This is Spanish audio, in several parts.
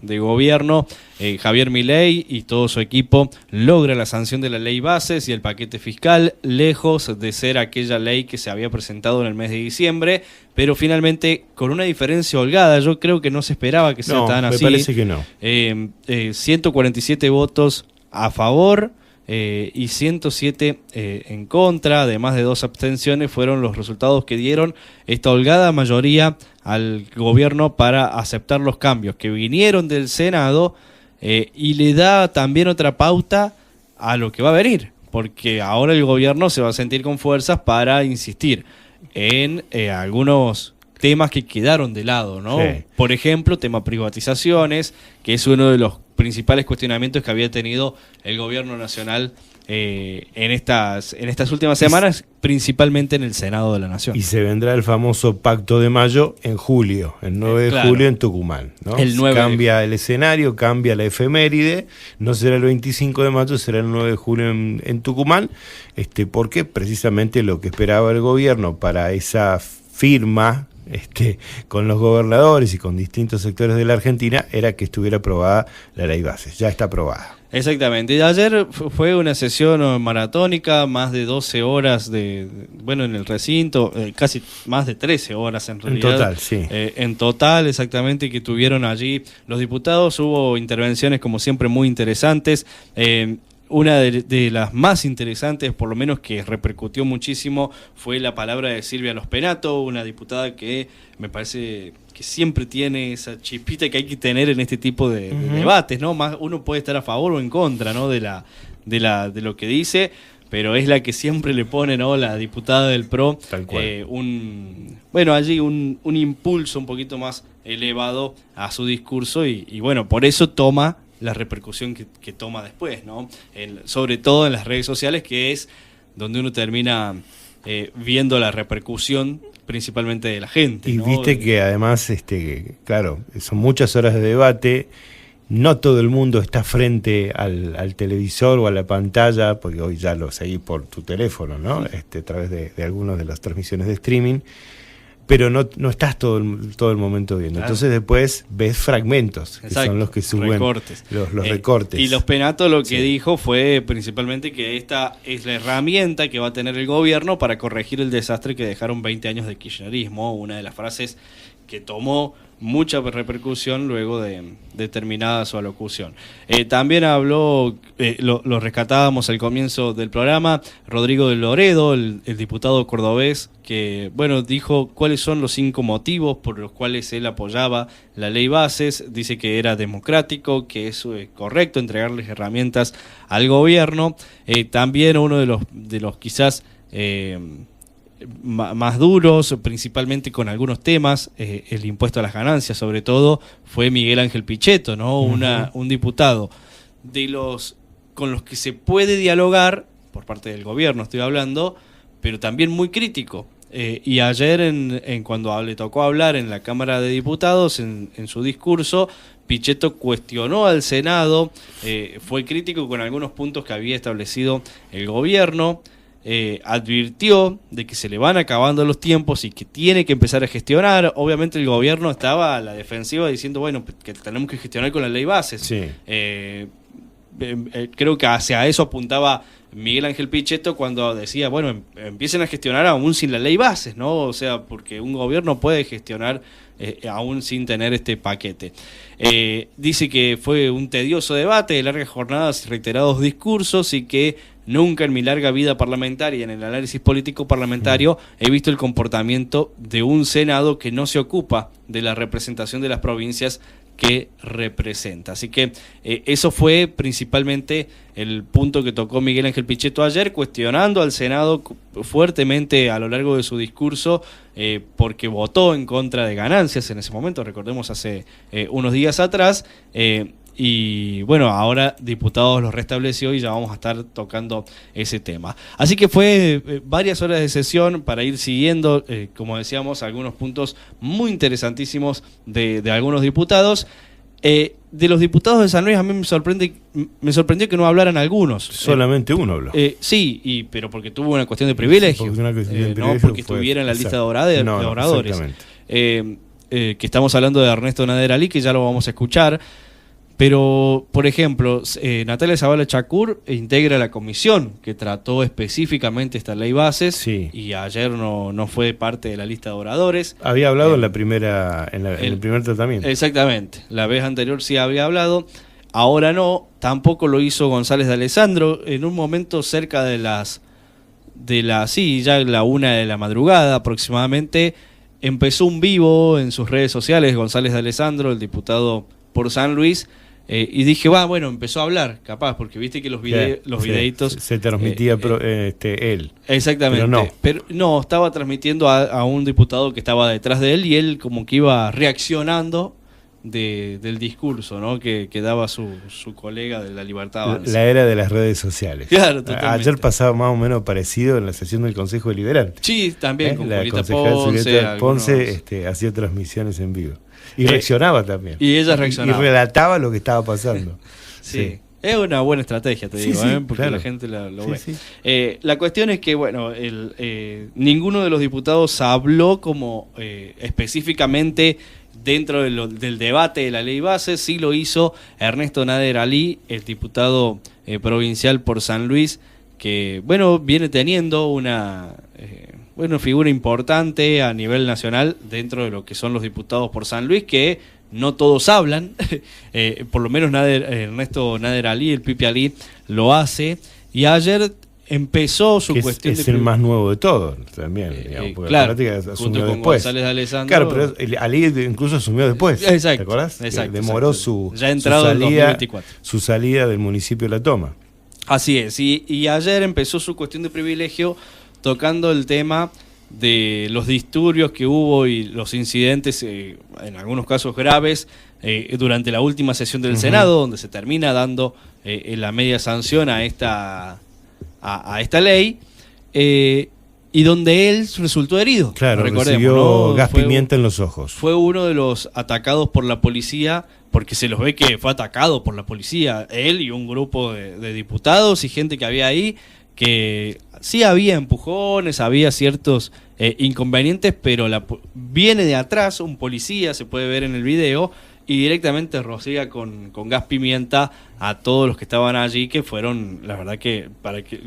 de gobierno, Javier Milei y todo su equipo logra la sanción de la ley bases y el paquete fiscal, lejos de ser aquella ley que se había presentado en el mes de diciembre, pero finalmente con una diferencia holgada. Yo creo que no se esperaba que sea tan así. Me parece que no. 147 votos a favor y 107 en contra, además de 2 abstenciones, fueron los resultados que dieron esta holgada mayoría al gobierno para aceptar los cambios que vinieron del Senado, y le da también otra pauta a lo que va a venir, porque ahora el gobierno se va a sentir con fuerzas para insistir en algunos temas que quedaron de lado, ¿no? Sí. Por ejemplo, tema privatizaciones, que es uno de los principales cuestionamientos que había tenido el gobierno nacional en estas últimas semanas, principalmente en el Senado de la Nación. Y se vendrá el famoso Pacto de Mayo en julio, el 9 de julio en Tucumán, ¿no? El 9 cambia el escenario, cambia la efeméride, no será el 25 de mayo, será el 9 de julio en Tucumán, porque precisamente lo que esperaba el gobierno para esa firma con los gobernadores y con distintos sectores de la Argentina era que estuviera aprobada la ley bases. Ya está aprobada. Exactamente. Y ayer fue una sesión maratónica, más de 12 horas en el recinto, casi más de 13 horas en realidad. En total, sí. En total, exactamente, que tuvieron allí los diputados. Hubo intervenciones, como siempre, muy interesantes. Una de las más interesantes, por lo menos que repercutió muchísimo, fue la palabra de Silvia Los Penato, una diputada que me parece que siempre tiene esa chispita que hay que tener en este tipo de debates, ¿no? Más uno puede estar a favor o en contra, ¿no? de lo que dice, pero es la que siempre le pone, ¿no? La diputada del PRO, tal cual. un impulso un poquito más elevado a su discurso y bueno, por eso toma la repercusión que toma después, ¿no? Sobre todo en las redes sociales, que es donde uno termina viendo la repercusión principalmente de la gente, y ¿no? Viste que además, claro, son muchas horas de debate, no todo el mundo está frente al televisor o a la pantalla, porque hoy ya lo seguís por tu teléfono, ¿no? A través de algunas de las transmisiones de streaming, pero no estás todo el momento viendo. Claro. Entonces después ves fragmentos, que son los que suben recortes. Los recortes. Y Los Penato lo que dijo fue principalmente que esta es la herramienta que va a tener el gobierno para corregir el desastre que dejaron 20 años de kirchnerismo, una de las frases que tomó mucha repercusión luego de terminada su alocución. También habló, lo rescatábamos al comienzo del programa, Rodrigo de Loredo, el diputado cordobés, que dijo cuáles son los 5 motivos por los cuales él apoyaba la ley bases. Dice que era democrático, que es correcto entregarles herramientas al gobierno. También uno de los quizás más duros, principalmente con algunos temas, el impuesto a las ganancias sobre todo, fue Miguel Ángel Pichetto, ¿no? Un diputado con los que se puede dialogar, por parte del gobierno estoy hablando, pero también muy crítico. Y ayer cuando le tocó hablar en la Cámara de Diputados, en su discurso, Pichetto cuestionó al Senado, fue crítico con algunos puntos que había establecido el gobierno, advirtió de que se le van acabando los tiempos y que tiene que empezar a gestionar. Obviamente el gobierno estaba a la defensiva diciendo, que tenemos que gestionar con la ley bases. Sí. Creo que hacia eso apuntaba Miguel Ángel Pichetto cuando decía, empiecen a gestionar aún sin la ley bases, ¿no? O sea, porque un gobierno puede gestionar aún sin tener este paquete. Dice que fue un tedioso debate, de largas jornadas y reiterados discursos, y que nunca en mi larga vida parlamentaria, en el análisis político parlamentario, he visto el comportamiento de un Senado que no se ocupa de la representación de las provincias que representa. Así que eso fue principalmente el punto que tocó Miguel Ángel Pichetto ayer, cuestionando al Senado fuertemente a lo largo de su discurso, porque votó en contra de ganancias en ese momento, recordemos hace unos días atrás, y ahora diputados lo restableció y ya vamos a estar tocando ese tema. Así que fue varias horas de sesión para ir siguiendo, como decíamos, algunos puntos muy interesantísimos de algunos diputados. De los diputados de San Luis a mí me sorprendió que no hablaran algunos. Solamente uno habló. Sí, pero porque tuvo una cuestión de privilegio. No porque estuviera en la lista de oradores. Que estamos hablando de Ernesto Nader Ali, que ya lo vamos a escuchar. Pero, por ejemplo, Natalia Zavala Chacur integra la comisión que trató específicamente esta ley bases, Sí. y ayer no fue parte de la lista de oradores. Había hablado en el primer tratamiento. Exactamente, la vez anterior sí había hablado, ahora no, tampoco lo hizo González de Alessandro. En un momento cerca de ya la 1 de la madrugada aproximadamente, empezó un vivo en sus redes sociales González de Alessandro, el diputado por San Luis, y dije, bueno, empezó a hablar, capaz, porque viste que los videitos... Se transmitía él. Exactamente, pero no, estaba transmitiendo a un diputado que estaba detrás de él, y él como que iba reaccionando del discurso, ¿no?, que daba su colega de La Libertad Avanza. La era de las redes sociales. Claro, totalmente. Ayer pasaba más o menos parecido en la sesión del Consejo Deliberante. Sí, también, con la Julieta concejal Ponce algunos... hacía transmisiones en vivo. Y reaccionaba también. Y ella reaccionaba. Y relataba lo que estaba pasando. Sí. Es una buena estrategia, te digo, porque claro, la gente lo ve. Sí. La cuestión es que, bueno, ninguno de los diputados habló como específicamente dentro del debate de la ley base. Sí lo hizo Ernesto Nader Ali, el diputado provincial por San Luis, que, bueno, viene teniendo una figura importante a nivel nacional dentro de lo que son los diputados por San Luis, que no todos hablan, por lo menos Ernesto Nader Ali, el Pipi Ali, lo hace, y ayer empezó su cuestión es el más nuevo de todos también, digamos, porque claro, junto con después. González de Alessandro. Claro, pero Ali incluso asumió después. Exacto, ¿te acordás? Exacto, demoró ya entrado en 2024. Su salida del municipio de La Toma. Así es, y ayer empezó su cuestión de privilegio tocando el tema de los disturbios que hubo y los incidentes, en algunos casos graves, durante la última sesión del Senado, donde se termina dando la media sanción a esta ley, y donde él resultó herido. Claro, recibió gas pimienta en los ojos. Fue uno de los atacados por la policía, porque se los ve que fue atacado por la policía, él y un grupo de diputados y gente que había ahí, que sí había empujones, había ciertos inconvenientes, pero viene de atrás un policía, se puede ver en el video, y directamente rocía con gas pimienta a todos los que estaban allí, que fueron, la verdad que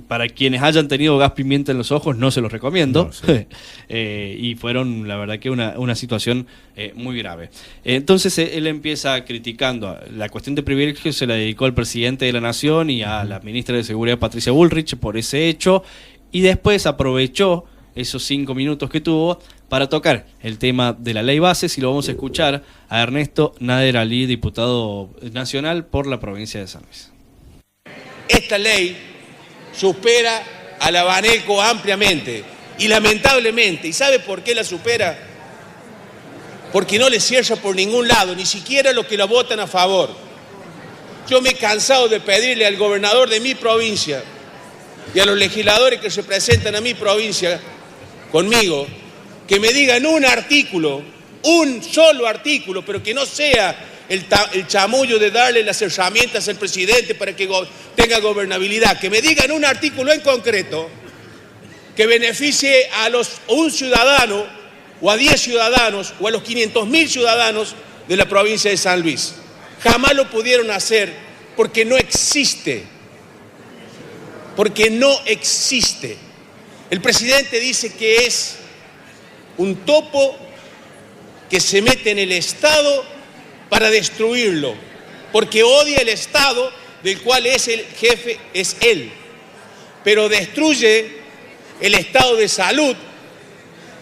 para quienes hayan tenido gas pimienta en los ojos no se los recomiendo, no, sí. Y fueron, la verdad que una situación muy grave. Entonces él empieza criticando la cuestión de privilegios, se la dedicó al presidente de la Nación y a la ministra de Seguridad Patricia Bullrich por ese hecho, y después aprovechó esos 5 minutos que tuvo para tocar el tema de la ley bases, y lo vamos a escuchar a Ernesto Nader Ali, diputado nacional por la provincia de San Luis. Esta ley supera a la Baneco ampliamente y lamentablemente. ¿Y sabe por qué la supera? Porque no le cierra por ningún lado, ni siquiera los que la votan a favor. Yo me he cansado de pedirle al gobernador de mi provincia y a los legisladores que representan a mi provincia conmigo, que me digan un artículo, un solo artículo, pero que no sea el chamullo de darle las herramientas al presidente para que tenga gobernabilidad, que me digan un artículo en concreto que beneficie a un ciudadano, o a 10 ciudadanos, o a los 500.000 ciudadanos de la provincia de San Luis. Jamás lo pudieron hacer porque no existe. Porque no existe. El presidente dice que es un topo que se mete en el Estado para destruirlo, porque odia el Estado del cual es el jefe, es él, pero destruye el estado de salud,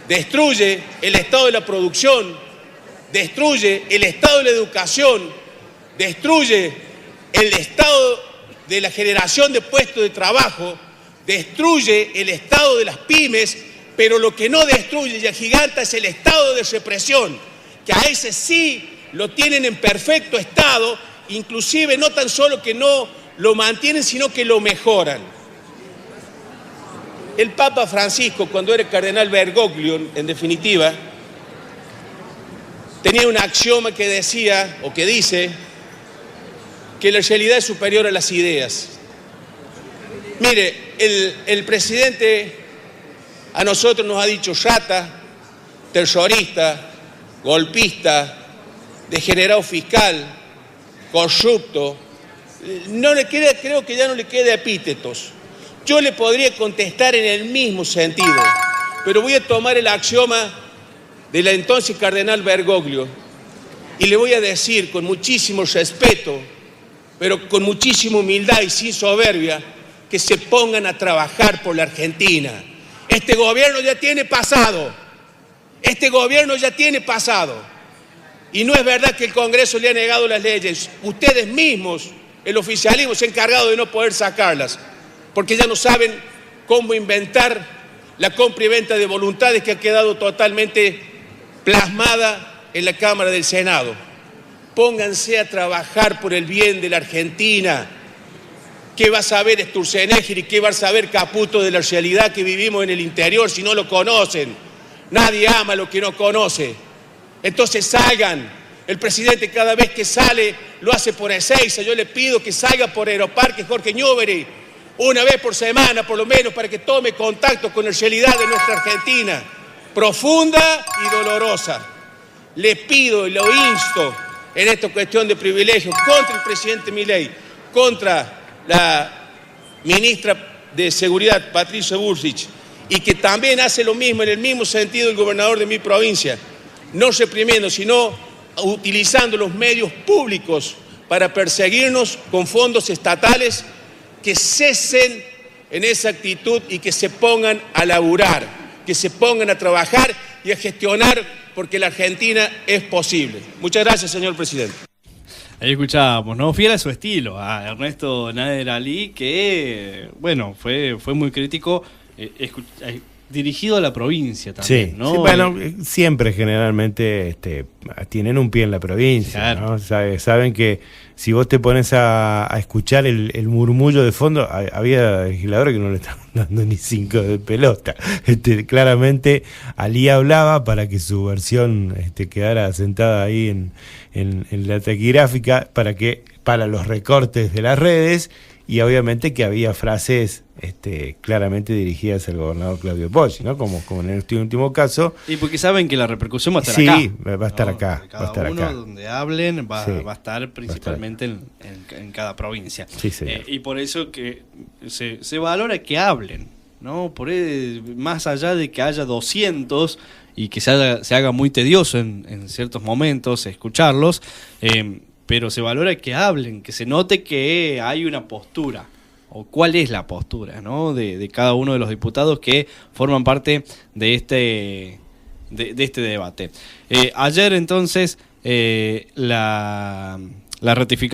destruye el estado de la producción, destruye el estado de la educación, destruye el estado de la generación de puestos de trabajo, destruye el estado de las pymes, pero lo que no destruye y agiganta es el estado de represión, que a ese sí lo tienen en perfecto estado, inclusive no tan solo que no lo mantienen, sino que lo mejoran. El Papa Francisco, cuando era cardenal Bergoglio, en definitiva, tenía un axioma que decía, o que dice, que la realidad es superior a las ideas. Mire, el presidente a nosotros nos ha dicho rata, terrorista, golpista, degenerado fiscal, corrupto, creo que ya no le queda epítetos. Yo le podría contestar en el mismo sentido, pero voy a tomar el axioma de la entonces cardenal Bergoglio y le voy a decir con muchísimo respeto, pero con muchísima humildad y sin soberbia, que se pongan a trabajar por la Argentina. Este gobierno ya tiene pasado. Este gobierno ya tiene pasado. Y no es verdad que el Congreso le ha negado las leyes. Ustedes mismos, el oficialismo, se ha encargado de no poder sacarlas, porque ya no saben cómo inventar la compra y venta de voluntades que ha quedado totalmente plasmada en la Cámara del Senado. Pónganse a trabajar por el bien de la Argentina. ¿Qué va a saber Sturzenegger y qué va a saber Caputo de la realidad que vivimos en el interior si no lo conocen? Nadie ama lo que no conoce. Entonces salgan. El presidente cada vez que sale lo hace por Ezeiza. Yo le pido que salga por Aeroparque Jorge Newbery una vez por semana, por lo menos, para que tome contacto con la realidad de nuestra Argentina, profunda y dolorosa. Le pido y lo insto en esta cuestión de privilegios contra el presidente Milei, contra la ministra de Seguridad, Patricia Bullrich, y que también hace lo mismo en el mismo sentido el gobernador de mi provincia, no reprimiendo, sino utilizando los medios públicos para perseguirnos con fondos estatales, que cesen en esa actitud y que se pongan a laburar, que se pongan a trabajar y a gestionar, porque la Argentina es posible. Muchas gracias, señor presidente. Ahí escuchábamos, ¿no? Fiel a su estilo, a Ernesto Nader Ali, que, bueno, fue muy crítico, dirigido a la provincia también, sí, ¿no? Sí, bueno, siempre generalmente tienen un pie en la provincia, claro, ¿no? Saben que si vos te pones a escuchar el murmullo de fondo, había legisladores que no le estaban dando ni 5 de pelota. Claramente Ali hablaba para que su versión quedara sentada ahí en la taquigráfica, para los recortes de las redes, y obviamente que había frases claramente dirigidas al gobernador Claudio Poggi, ¿no? Como en este último caso. Y porque saben que la repercusión va a estar acá. Sí, va a estar acá. Cada va a estar uno acá. donde hablen va a estar principalmente va a estar. en cada provincia. Sí, y por eso que se valora que hablen, ¿no? Más allá de que haya 200 y que se haga muy tedioso en ciertos momentos escucharlos, pero se valora que hablen, que se note que hay una postura, o cuál es la postura, ¿no? de cada uno de los diputados que forman parte de este debate. Ayer entonces la ratificación